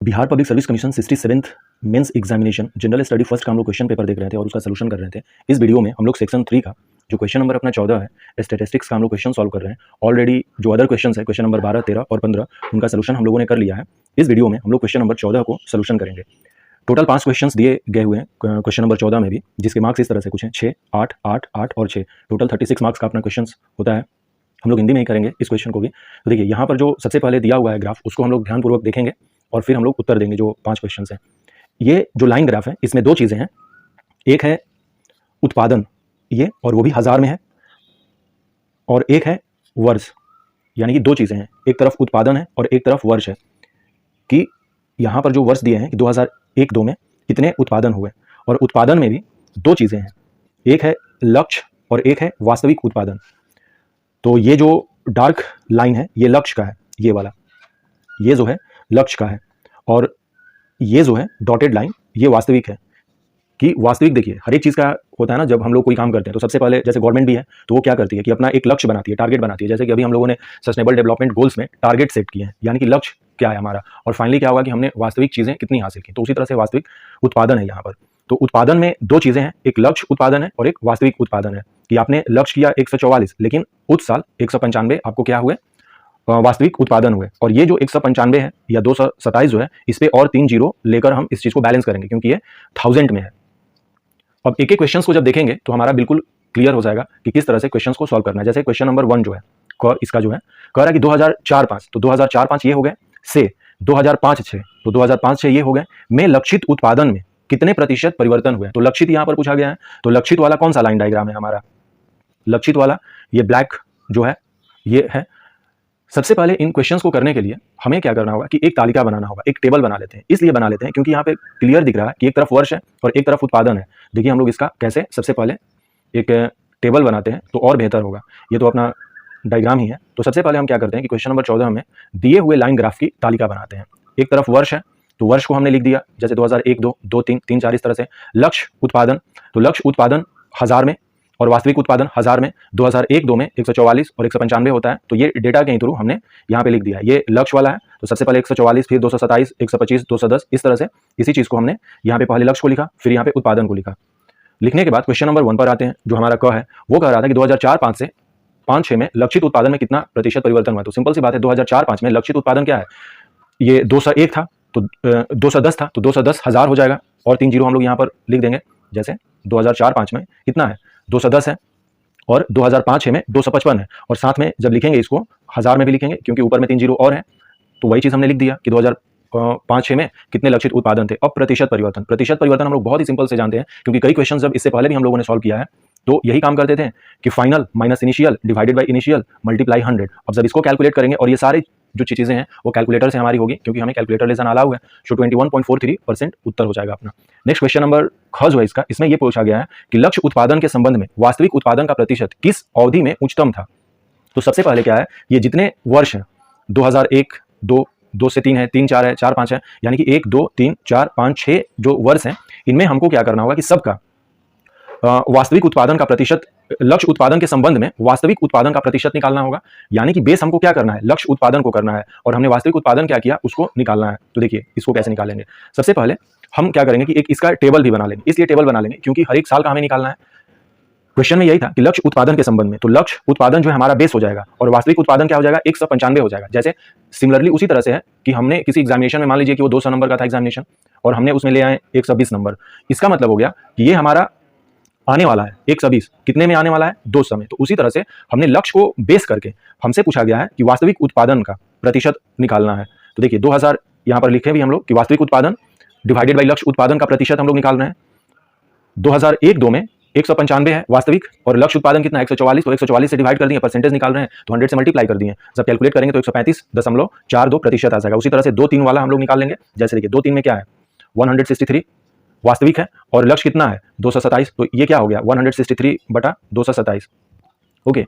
Bihar public service commission 67th mains examination general study first का हम लोग क्वेश्चन पेपर देख रहे थे और उसका सोल्यूशन कर रहे थे। इस वीडियो में हम लोग सेक्शन 3 का जो क्वेश्चन नंबर अपना 14 है स्टैटिस्टिक्स का हम लोग क्वेश्चन सॉल्व कर रहे हैं। ऑलरेडी जो अदर क्वेश्चन है क्वेश्चन नंबर 12, 13 और 15 उनका सोल्यूशन हम लोगों ने कर लिया है। इस वीडियो में हम लोग क्वेश्चन नंबर 14 को सोल्यूशन करेंगे। टोटल 5 क्वेश्चन दिए गए हुए हैं क्वेश्चन नंबर 14 में भी, जिसके मार्क्स इस तरह से कुछ हैं 6, 8, 8, 8 और 6। टोटल 36 मार्क्स का अपना क्वेश्चन होता है। हम लोग हिंदी में ही करेंगे इस क्वेश्चन को भी। तो देखिए यहाँ पर जो सबसे पहले दिया हुआ है ग्राफ, उसको हम लोग ध्यानपूर्वक देखेंगे और फिर हम लोग उत्तर देंगे जो 5 क्वेश्चन हैं। ये जो लाइन ग्राफ है इसमें दो चीज़ें हैं, एक है उत्पादन ये, और वो भी हज़ार में है, और एक है वर्ष। यानी कि दो चीज़ें हैं, एक तरफ उत्पादन है और एक तरफ वर्ष है, कि यहाँ पर जो वर्ष दिए हैं कि 2001-2 में कितने उत्पादन हुए। और उत्पादन में भी दो चीज़ें हैं, एक है लक्ष्य और एक है वास्तविक उत्पादन। तो ये जो डार्क लाइन है ये लक्ष्य का है, ये वाला ये जो है लक्ष्य का है, और ये जो है डॉटेड लाइन ये वास्तविक है। कि वास्तविक देखिए हर एक चीज़ का होता है ना, जब हम लोग कोई काम करते हैं तो सबसे पहले जैसे गवर्नमेंट भी है तो वो क्या करती है कि अपना एक लक्ष्य बनाती है, टारगेट बनाती है। जैसे कि अभी हम लोगों ने सस्टेनेबल डेवलपमेंट गोल्स में टारगेट सेट किए हैं, यानी कि लक्ष्य क्या है हमारा, और फाइनली क्या हुआ कि हमने वास्तविक चीज़ें कितनी हासिल की। तो उसी तरह से वास्तविक उत्पादन है यहाँ पर। तो उत्पादन में दो चीज़ें हैं, एक लक्ष्य उत्पादन है और एक वास्तविक उत्पादन है। कि आपने लक्ष्य किया 144, लेकिन उस साल 195 आपको क्या हुए, वास्तविक उत्पादन हुए। और ये जो 195 है या 227 जो है, इस पे और 3 जीरो लेकर हम इस चीज़ को बैलेंस करेंगे, क्योंकि ये 1000 में है। अब एक एक क्वेश्चंस को जब देखेंगे तो हमारा बिल्कुल क्लियर हो जाएगा कि किस तरह से क्वेश्चंस को सॉल्व करना है। जैसे क्वेश्चन नंबर 1 जो है इसका जो है कह रहा है कि 2004-5, तो 2004-5 ये हो गए, से 2005-6, तो 2005-6 ये हो गए में लक्षित उत्पादन में कितने प्रतिशत परिवर्तन हुए। तो लक्षित यहाँ पर पूछा गया है, तो लक्षित वाला कौन सा लाइन डायग्राम है हमारा, लक्षित वाला ये ब्लैक जो है ये है। सबसे पहले इन क्वेश्चंस को करने के लिए हमें क्या करना होगा कि एक तालिका बनाना होगा, एक टेबल बना लेते हैं। इसलिए बना लेते हैं क्योंकि यहाँ पे क्लियर दिख रहा है कि एक तरफ वर्ष है और एक तरफ उत्पादन है। देखिए हम लोग इसका कैसे सबसे पहले एक टेबल बनाते हैं तो और बेहतर होगा। ये तो अपना डायग्राम ही है। तो सबसे पहले हम क्या करते हैं कि क्वेश्चन नंबर 14 में दिए हुए लाइन ग्राफ की तालिका बनाते हैं। एक तरफ वर्ष है तो वर्ष को हमने लिख दिया, जैसे 2001-2, 2-3, 3-4 इस तरह से। लक्ष्य उत्पादन, तो लक्ष्य उत्पादन हज़ार में और वास्तविक उत्पादन हज़ार में। 2001-2 में 144 और 195 होता है, तो ये डेटा के थ्रू हमने यहाँ पे लिख दिया है। ये लक्ष्य वाला है, तो सबसे पहले 144, फिर 227, 125, 210, इस तरह से इसी चीज़ को हमने यहाँ पे पहले लक्ष्य को लिखा, फिर यहाँ पे उत्पादन को लिखा। लिखने के बाद क्वेश्चन नंबर 1 पर आते हैं, जो हमारा क है वो कह रहा था कि 2004-5 से 5-6 में लक्षित उत्पादन में कितना प्रतिशत परिवर्तन हुआ। तो सिंपल सी बात है, 2004-5 में लक्षित उत्पादन क्या है, ये 201 था तो 210 था, तो 210 हज़ार हो जाएगा, और 3 जीरो हम लोग यहाँ पर लिख देंगे। जैसे 2004-5 में कितना है, 210 है, और 2005-6 में 255 है, और साथ में जब लिखेंगे इसको हज़ार में भी लिखेंगे क्योंकि ऊपर में 3 जीरो और है। तो वही चीज़ हमने लिख दिया कि 2005-6 में कितने लक्षित उत्पादन थे। अब प्रतिशत परिवर्तन हम लोग बहुत ही सिंपल से जानते हैं, क्योंकि कई क्वेश्चन जब इससे पहले भी हम लोगों ने सॉल्व किया है तो यही काम करते थे कि final minus initial divided by initial multiply 100। अब जब इसको कैलकुलेट करेंगे, और ये सारी जो चीज़ें हैं वो कैलकुलेटर से हमारी होगी, क्योंकि हमें कैलकुलेटर लेसन अलाउ है। सो 21.43% उत्तर हो जाएगा अपना। नेक्स्ट क्वेश्चन नंबर ख जो है इसका, इसमें ये पूछा गया है कि लक्ष्य उत्पादन के संबंध में वास्तविक उत्पादन का प्रतिशत किस अवधि में उच्चतम था। तो सबसे पहले क्या है, ये जितने वर्ष हैं 2001, 2 से 3 है, 3, 4 है, 4, 5 है, यानी कि 1, 2, 3, 4, 5, 6 जो वर्ष हैं, इनमें हमको क्या करना होगा कि सबका वास्तविक उत्पादन का प्रतिशत, लक्ष्य उत्पादन के संबंध में वास्तविक उत्पादन का प्रतिशत निकालना होगा। यानी कि बेस हमको क्या करना है, लक्ष्य उत्पादन को करना है, और हमने वास्तविक उत्पादन क्या किया उसको निकालना है। तो देखिए इसको कैसे निकालेंगे, सबसे पहले हम क्या करेंगे कि एक इसका टेबल भी बना लेंगे। इसलिए टेबल बना लेंगे क्योंकि हर एक साल का हमें निकालना है। क्वेश्चन में यही था कि लक्ष्य उत्पादन के संबंध में, तो लक्ष्य उत्पादन जो है हमारा बेस हो जाएगा, और वास्तविक उत्पादन क्या हो जाएगा, 195 हो जाएगा। जैसे सिमिलरली उसी तरह से है कि हमने किसी एग्जामिनेशन में मान लीजिए कि वो 200 नंबर का था एग्जामिनेशन, और हमने उसमें ले आए 120 नंबर। इसका मतलब हो गया कि ये हमारा आने वाला है 120, कितने में आने वाला है, 200 में। तो उसी तरह से हमने लक्ष्य को बेस करके हमसे पूछा गया है कि वास्तविक उत्पादन का प्रतिशत निकालना है। तो देखिए 2000 यहाँ पर लिखे भी हम लोग कि वास्तविक उत्पादन डिवाइडेड बाई लक्ष्य उत्पादन का प्रतिशत हम लोग निकाल रहे हैं। 2001-2 में 195 है वास्तविक, और लक्ष्य उत्पादन कितना है 144, तो 144 से डिवाइड कर दिए, परसेंटेज निकाल रहे हैं तो 100 से मल्टीप्लाई कर दिए। जब कैलकुलेट करेंगे तो 135.42% आ जाएगा। उसी तरह से 2-3 वाला हम लोग निकाल लेंगे। जैसे देखिए 2-3 में क्या है, 163 वास्तविक है, और लक्ष्य कितना है 227, तो ये क्या हो गया 163/227। ओके,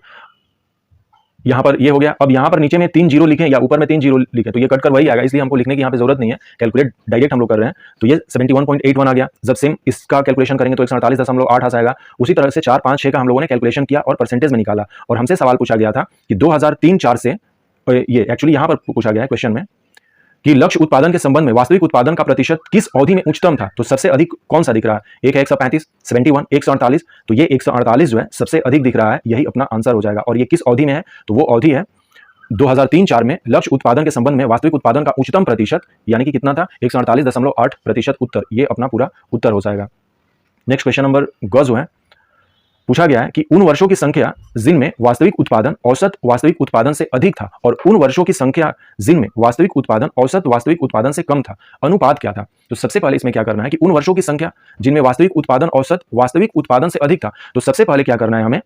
यहाँ पर ये हो गया। अब यहाँ पर नीचे में 3 जीरो लिखें या ऊपर में 3 जीरो लिखें तो ये कट कर वही आएगा, इसलिए हमको लिखने की यहाँ पे जरूरत नहीं है, कैलकुलेट डायरेक्ट हम लोग कर रहे हैं। तो ये 71.81 आ गया। जब सेम इसका कैलकुलेशन करेंगे तो 148.8 आएगा। उसी तरह से 4, 5, 6 का हम लोगों ने कैलकुलेशन किया और परसेंटेज में निकाला। और हमसे सवाल पूछा गया था कि 2003-4 से, ये एक्चुअली यहाँ पर पूछा गया है क्वेश्चन में कि लक्ष्य उत्पादन के संबंध में वास्तविक उत्पादन का प्रतिशत किस अवधि में उच्चतम था, तो सबसे अधिक कौन सा दिख रहा है? एक है 135, 71, 148, तो ये 148 जो है सबसे अधिक दिख रहा है, यही अपना आंसर हो जाएगा। और ये किस अवधि में है? तो वो अवधि है 2003-4 में लक्ष्य उत्पादन के संबंध में वास्तविक उत्पादन का उच्चतम प्रतिशत, यानी कि कितना था? 148.8% उत्तर, ये अपना पूरा उत्तर हो जाएगा। नेक्स्ट क्वेश्चन नंबर ग जो है पूछा गया है कि उन वर्षों की संख्या जिनमें वास्तविक उत्पादन औसत वास्तविक उत्पादन से अधिक था और उन वर्षों की संख्या जिनमें वास्तविक उत्पादन औसत वास्तविक उत्पादन से कम था, अनुपात क्या था? तो सबसे पहले इसमें क्या करना है कि उन वर्षों की संख्या जिनमें वास्तविक उत्पादन औसत वास्तविक उत्पादन से अधिक था, तो सबसे पहले क्या करना है हमें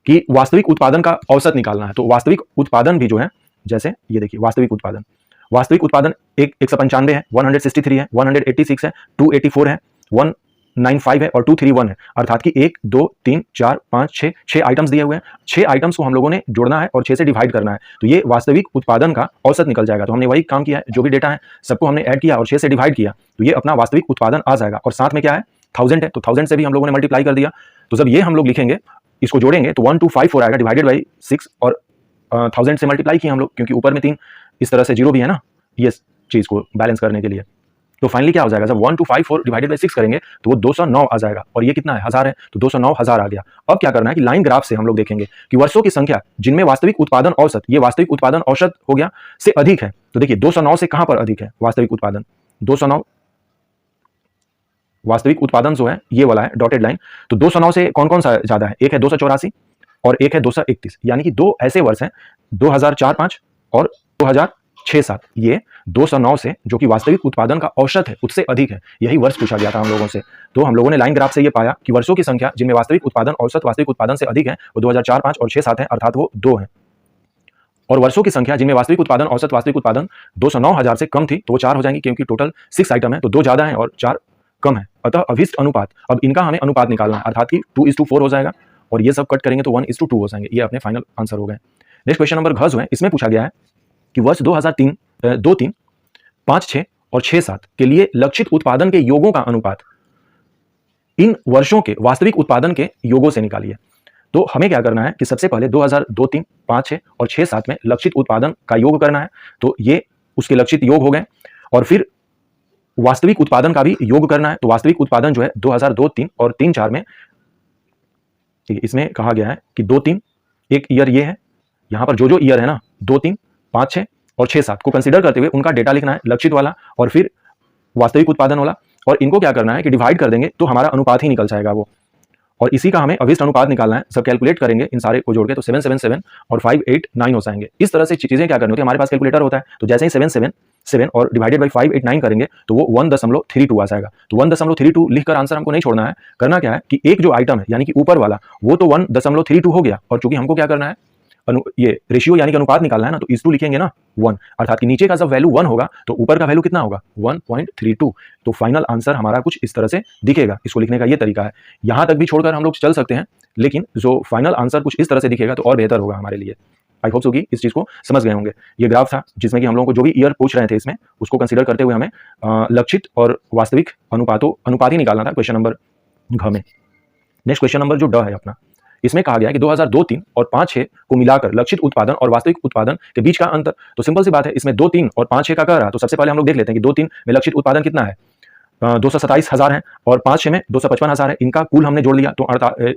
कि वास्तविक उत्पादन का औसत निकालना है। तो वास्तविक उत्पादन भी जो है, जैसे ये देखिए वास्तविक उत्पादन 195 है, 163 है, 186 है, 284 है, 195 है और 231 है, अर्थात कि 1 2 3 4 5 6 आइटम्स दिए हुए हैं। 6 आइटम्स को हम लोगों ने जोड़ना है और 6 से डिवाइड करना है, तो ये वास्तविक उत्पादन का औसत निकल जाएगा। तो हमने वही काम किया है, जो भी डेटा है सबको हमने ऐड किया और 6 से डिवाइड किया, तो ये अपना वास्तविक उत्पादन आ जाएगा। और साथ में क्या है? 1000 है, तो 1000 से भी हम लोगों ने मल्टीप्लाई कर दिया। तो जब ये हम लोग लिखेंगे, इसको जोड़ेंगे तो 1254 आएगा डिवाइडेड बाई 6 और 1000 से मल्टीप्लाई किया हम लोग, क्योंकि ऊपर में 3 इस तरह से जीरो भी है ना, ये चीज को बैलेंस करने के लिए। तो फाइनली क्या हो जाएगा? जब 1254 डिवाइडेड बाई 6 करेंगे तो वो 209 आ जाएगा, और ये कितना है? 1000 है, तो 209,000 आ गया। अब क्या करना है कि लाइन ग्राफ से हम लोग देखेंगे कि वर्षों की संख्या जिनमें वास्तविक उत्पादन औसत, ये वास्तविक उत्पादन औसत हो गया, से अधिक है। तो देखिए 209 से कहां पर अधिक है वास्तविक उत्पादन? 209 वास्तविक उत्पादन जो है ये वाला है डॉटेड लाइन, तो 209 से कौन कौन सा ज्यादा है? एक है 284 और एक है 231, यानी कि दो ऐसे वर्ष हैं 2004-5 और 2006-7, ये 209 से जो कि वास्तविक उत्पादन का औसत है उससे अधिक है, यही वर्ष पूछा गया था हम लोगों से। तो हम लोगों ने लाइन ग्राफ से ये पाया कि वर्षों की संख्या जिनमें वास्तविक उत्पादन औसत वास्तविक उत्पादन से अधिक है वो 2004-5 और 6-7 है, अर्थात वो 2 है। और वर्षों की संख्या जिनमें वास्तविक उत्पादन औसत वास्तविक उत्पादन 209,000 से कम थी, तो वो 4 हो जाएंगी, क्योंकि टोटल 6 आइटम है, तो 2 ज्यादा है और 4 कम है, अतः अभिष्ट अनुपात। अब इनका हमें अनुपात निकालना है, अर्थात कि 2:4 हो जाएगा, और ये सब कट करेंगे तो 1:2 हो जाएंगे। ये अपने फाइनल आंसर हो गए। नेक्स्ट क्वेश्चन नंबर घ जो है इसमें पूछा गया है कि वर्ष 2003, 2-3, 5-6 और 6-7 के लिए लक्षित उत्पादन के योगों का अनुपात इन वर्षों के वास्तविक उत्पादन के योगों से निकालिए। तो हमें क्या करना है कि सबसे पहले 2002, 3, 5, 6 और 6, 7 में लक्षित उत्पादन का योग करना है, तो ये उसके लक्षित योग हो गए। और फिर वास्तविक उत्पादन का भी योग करना है, तो वास्तविक उत्पादन जो है 2002, 3 और 3, 4 में, इसमें कहा गया है कि 2, 3 एक ईयर ये है, यहां पर जो ईयर है ना 2, 3, 5, 6 और 6, 7 को कंसीडर करते हुए उनका डेटा लिखना है, लक्षित वाला और फिर वास्तविक उत्पादन वाला, और इनको क्या करना है कि डिवाइड कर देंगे तो हमारा अनुपात ही निकल जाएगा वो, और इसी का हमें अभिष्ट अनुपात निकालना है। सब कैलकुलेट करेंगे इन सारे को जोड़ के, तो 777 और 589 हो जाएंगे। इस तरह से चीजें क्या करनी होती है, हमारे पास कैलकुलेटर होता है, तो जैसे ही 777 और डिवाइडेड बाई 589 करेंगे तो वो 1.32 आ जाएगा। तो 1.32 लिखकर आंसर हमको नहीं छोड़ना है, करना क्या है कि एक जो आइटम है यानी कि ऊपर वाला वो तो 1.32 हो गया, और चूंकि हमको क्या करना है ये रेशियो यानी कि अनुपात निकालना है ना, तो इस टू लिखेंगे ना 1, अर्थात कि नीचे का जब वैल्यू 1 होगा तो ऊपर का वैल्यू कितना होगा 1.32। तो फाइनल आंसर हमारा कुछ इस तरह से दिखेगा। इसको लिखने का ये तरीका है, यहां तक भी छोड़कर हम लोग चल सकते हैं, लेकिन जो फाइनल आंसर कुछ इस तरह से दिखेगा तो और बेहतर होगा हमारे लिए। आई होप सो कि इस चीज को समझ गए होंगे। ये ग्राफ था जिसमें कि हम लोगों को जो भी ईयर पूछ रहे थे इसमें उसको कंसीडर करते हुए हमें लक्षित और वास्तविक अनुपात ही निकालना था क्वेश्चन नंबर घ में। नेक्स्ट क्वेश्चन नंबर जो ड है अपना, इसमें कहा गया है कि 2002, 3 और 5, 6 को मिलाकर लक्षित उत्पादन और वास्तविक उत्पादन के बीच का अंतर। तो सिंपल सी बात है, इसमें 2, 3 और 5, 6 का कह रहा, तो सबसे पहले हम लोग देख लेते हैं कि 2, 3 में लक्षित उत्पादन कितना है, 227,000 है, और 5, 6 में 255,000 है। इनका कुल हमने जोड़ लिया तो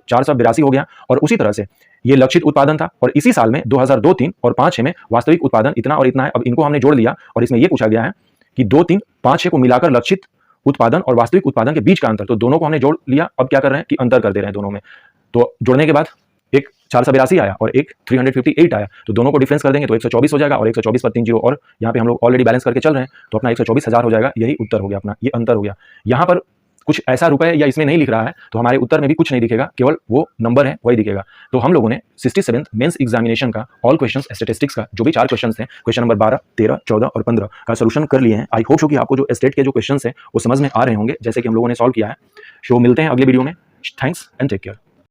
482 हो गया। और उसी तरह से ये लक्षित उत्पादन था, और इसी साल में 2002, 3 और 5, 6 में वास्तविक उत्पादन इतना और इतना है। अब इनको हमने जोड़ लिया, और इसमें यह पूछा गया है कि 2, 3, 5, 6 को मिलाकर लक्षित उत्पादन और वास्तविक उत्पादन के बीच का अंतर। तो दोनों को हमने जोड़ लिया, अब क्या कर रहे हैं कि अंतर कर दे रहे हैं दोनों में। तो जोड़ने के बाद एक 482 आया और एक 358 आया, तो दोनों को डिफरेंस कर देंगे तो 124 हो जाएगा, और 124 पर 3 जीरो, और यहाँ पे हम लोग ऑलरेडी बैलेंस करके चल रहे हैं, तो अपना 124,000 हो जाएगा। यही उत्तर हो गया अपना, ये अंतर हो गया। यहाँ पर कुछ ऐसा रुपए या इसमें नहीं लिख रहा है, तो हमारे उत्तर में भी कुछ नहीं दिखेगा, केवल वो नंबर है वही दिखेगा। तो हम लोगों ने 67th मेंस एग्जामिनेशन का ऑल क्वेश्चंस स्टैटिस्टिक्स का जो भी 4 क्वेश्चंस थे, क्वेश्चन नंबर 12, 13, 14 और 15 का सोल्यूशन कर लिए हैं। आई होप सो कि आपको जो स्टेट के जो क्वेश्चंस हैं वो समझ में आ रहे होंगे, जैसे कि हम लोगों ने सॉल्व किया है। सो मिलते हैं अगले वीडियो में। Thanks and take care.